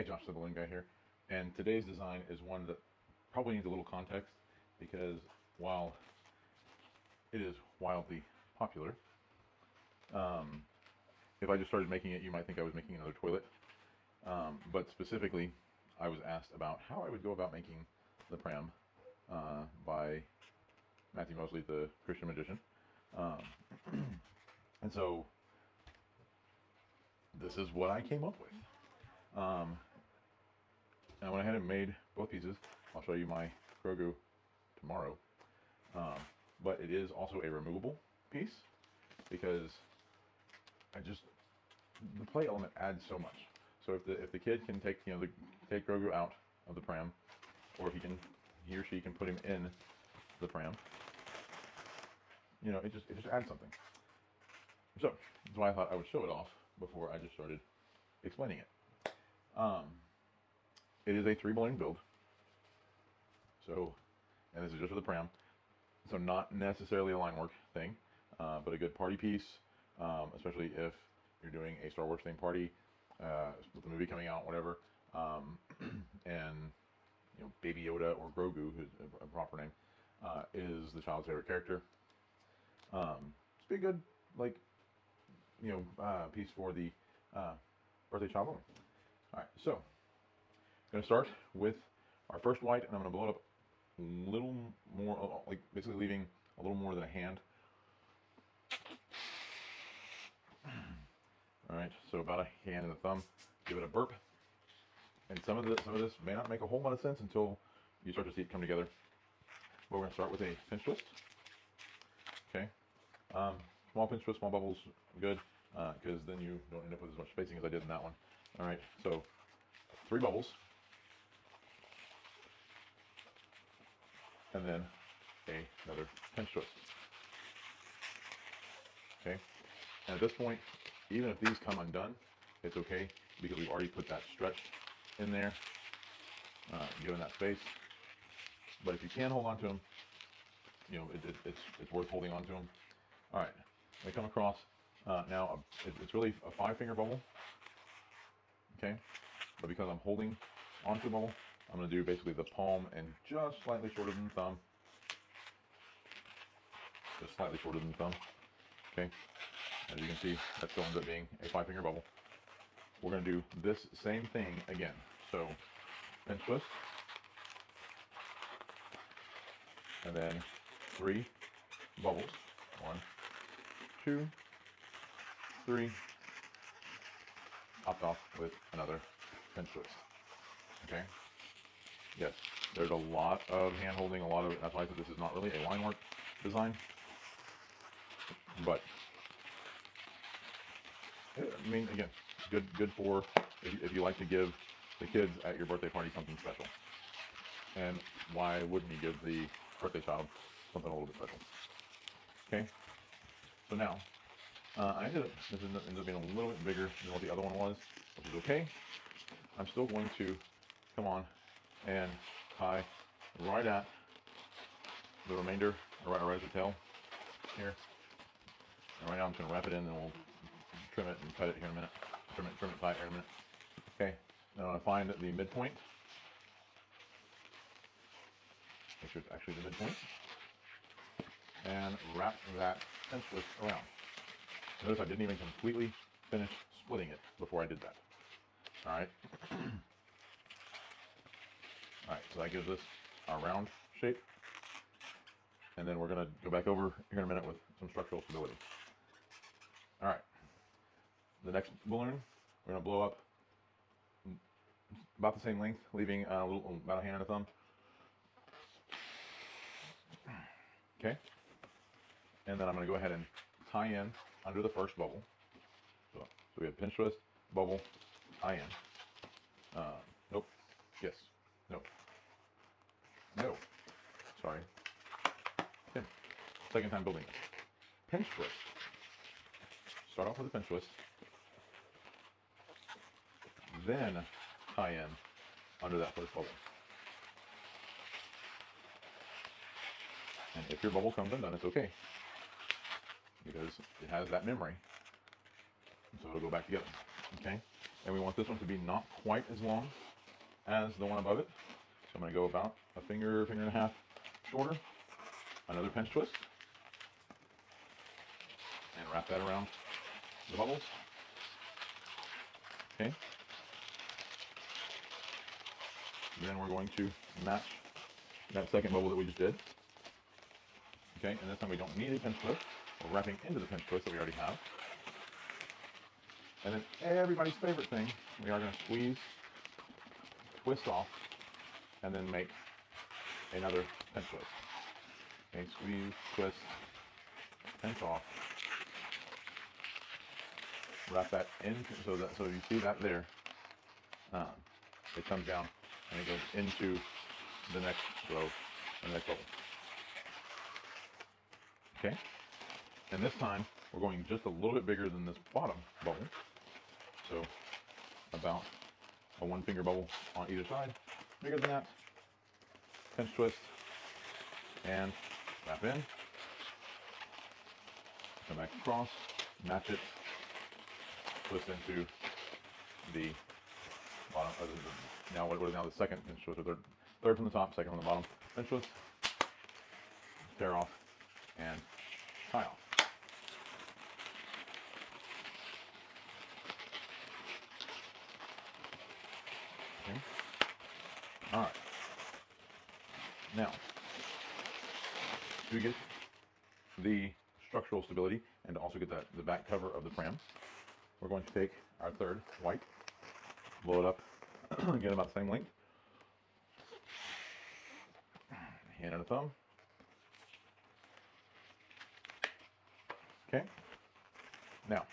Hey Josh, the balloon guy here, and today's design is one that probably needs a little context because while it is wildly popular, um, if I just started making it, you might think I was making another toilet. But specifically, I was asked about how I would go about making the Pram by Matthew Mosley, the Christian magician. Um, and so this is what I came up with. And I went ahead and made both pieces. I'll show you my Grogu tomorrow. Um, but it is also a removable piece because the play element adds so much. So if the kid can take take Grogu out of the pram, or if he or she can put him in the pram, it just adds something. So that's why I thought I would show it off before I just started explaining it. It is a 3 balloon build. So, and this is just for the pram. So not necessarily a line work thing, but a good party piece, especially if you're doing a Star Wars themed party with the movie coming out, whatever. And Baby Yoda or Grogu, who's a proper name, is the child's favorite character. It's be a good piece for the birthday child moment. All right, so I'm going to start with our first white, and I'm going to blow it up a little more, basically leaving a little more than a hand. All right, so about a hand and a thumb. Give it a burp, and some of this may not make a whole lot of sense until you start to see it come together. But we're going to start with a pinch twist. Okay, small pinch twist, small bubbles, good, because then you don't end up with as much spacing as I did in that one. All right, so 3 bubbles. And then another pinch twist. Okay, and at this point, even if these come undone, it's okay because we've already put that stretch in there, given that space. But if you can hold on to them, it's worth holding on to them. All right, they come across. Now it's really a 5-finger bubble. Okay, but because I'm holding onto the bubble, I'm going to do basically the palm and just slightly shorter than the thumb. Just slightly shorter than the thumb. Okay. As you can see, that still ends up being a 5-finger bubble. We're going to do this same thing again. So, pinch twist. And then 3 bubbles. 1, 2, 3. Topped off with another pinch twist. Okay. Yes, there's a lot of hand holding, that's why I said this is not really a line work design. But, I mean, again, good for if you like to give the kids at your birthday party something special. And why wouldn't you give the birthday child something a little bit special? Okay, so now, this ends up being a little bit bigger than what the other one was, which is okay. I'm still going to come on and tie right at the remainder, right at the tail here. And right now I'm just going to wrap it in, and we'll trim it and cut it here in a minute. Trim it tight here in a minute. Okay, now I'm going to find the midpoint. Make sure it's actually the midpoint. And wrap that pinch twist around. Notice I didn't even completely finish splitting it before I did that. All right. All right, so that gives us our round shape. And then we're going to go back over here in a minute with some structural stability. All right. The next balloon, we're going to blow up about the same length, leaving about a hand and a thumb. Okay. And then I'm going to go ahead and tie in under the first bubble. So we have pinch twist, bubble, tie in. Nope. Yes. No. No. Sorry. Okay. Second time building this. Pinch twist. Start off with a pinch twist. Then tie in under that first bubble. And if your bubble comes undone, it's okay, because it has that memory, so it'll go back together. Okay, And we want this one to be not quite as long as the one above it. So I'm going to go about a finger, finger and a half shorter. Another pinch twist. And wrap that around the bubbles. Okay. Then we're going to match that second bubble that we just did. Okay, and this time we don't need a pinch twist. We're wrapping into the pinch twist that we already have. And then everybody's favorite thing, we are going to squeeze, twist off, and then make another pinch twist. Okay, squeeze, twist, pinch off. Wrap that in so you see that there. It comes down and it goes into the next row and the next bubble. Okay, and this time we're going just a little bit bigger than this bottom bubble. So about a 1 finger bubble on either side. Bigger than that. Pinch twist and wrap in. Come back across, match it, twist into the bottom. Now what is now the second pinch twist, or third from the top, second from the bottom. Pinch twist, tear off, and tie off. Okay. All right. Now, to get the structural stability and to also get the back cover of the pram, we're going to take our third white, blow it up, get about the same length, hand and a thumb. Okay. Now,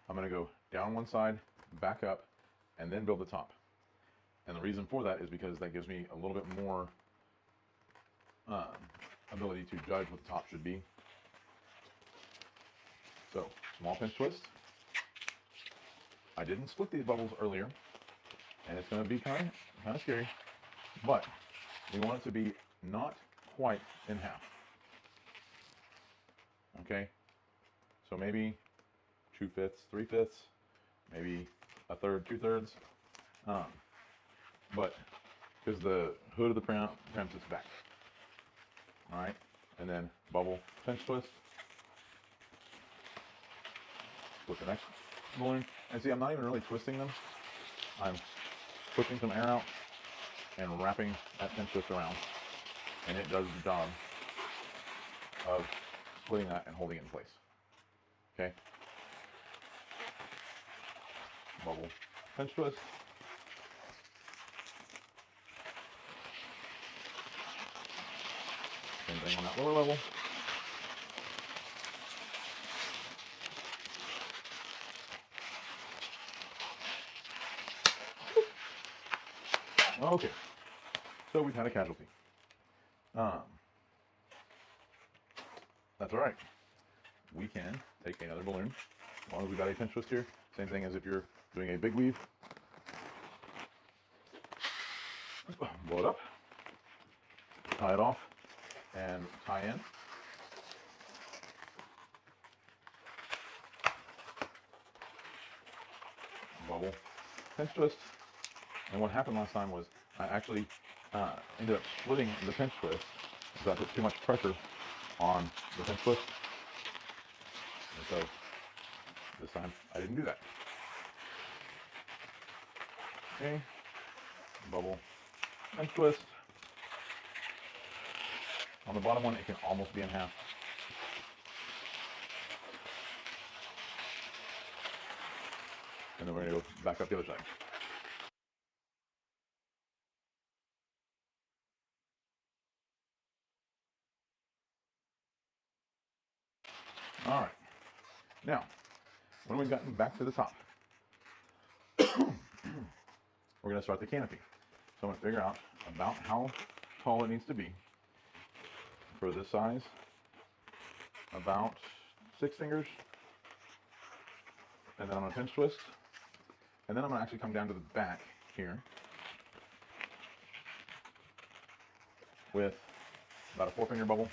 I'm going to go down one side, back up, and then build the top. And the reason for that is because that gives me a little bit more ability to judge what the top should be. So, small pinch twist. I didn't split these bubbles earlier, and it's going to be kind of scary, but we want it to be not quite in half. Okay, so maybe 2/5, 3/5, maybe a third, 2/3. But because the hood of the pram sits back. All right, and then bubble, pinch twist. With the next balloon, and see, I'm not even really twisting them. I'm pushing some air out and wrapping that pinch twist around, and it does the job of splitting that and holding it in place. Okay. Bubble, pinch twist. Same thing on that lower level. Okay, so we've had a casualty. That's all right. We can take another balloon. As long as we've got a pinch twist here, same thing as if you're doing a big weave. Blow it up, tie it off, and tie in. Bubble, pinch twist. And what happened last time was I actually ended up splitting the pinch twist because I put too much pressure on the pinch twist. And so this time I didn't do that. Okay, bubble, pinch twist. On the bottom one, it can almost be in half. And then we're going to go back up the other side. All right. Now, when we've gotten back to the top, we're going to start the canopy. So I'm going to figure out about how tall it needs to be for this size. About 6 fingers. And then I'm going to pinch twist. And then I'm going to actually come down to the back here with about a 4-finger bubble.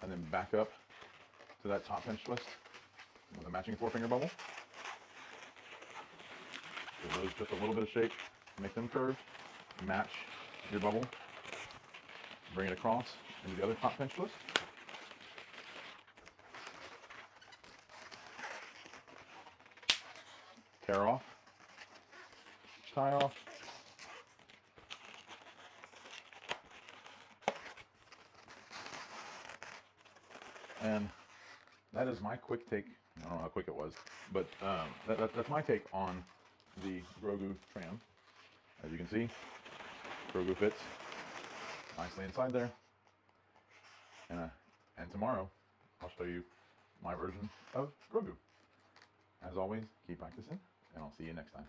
And then back up to that top pinch twist with a matching 4-finger bubble. Give those just a little bit of shape, make them curve, match your bubble, bring it across into the other top pinch twist. Tear off, tie off, and that is my quick take. I don't know how quick it was, but that's my take on the Grogu Pram. As you can see, Grogu fits nicely inside there. And tomorrow, I'll show you my version of Grogu. As always, keep practicing, and I'll see you next time.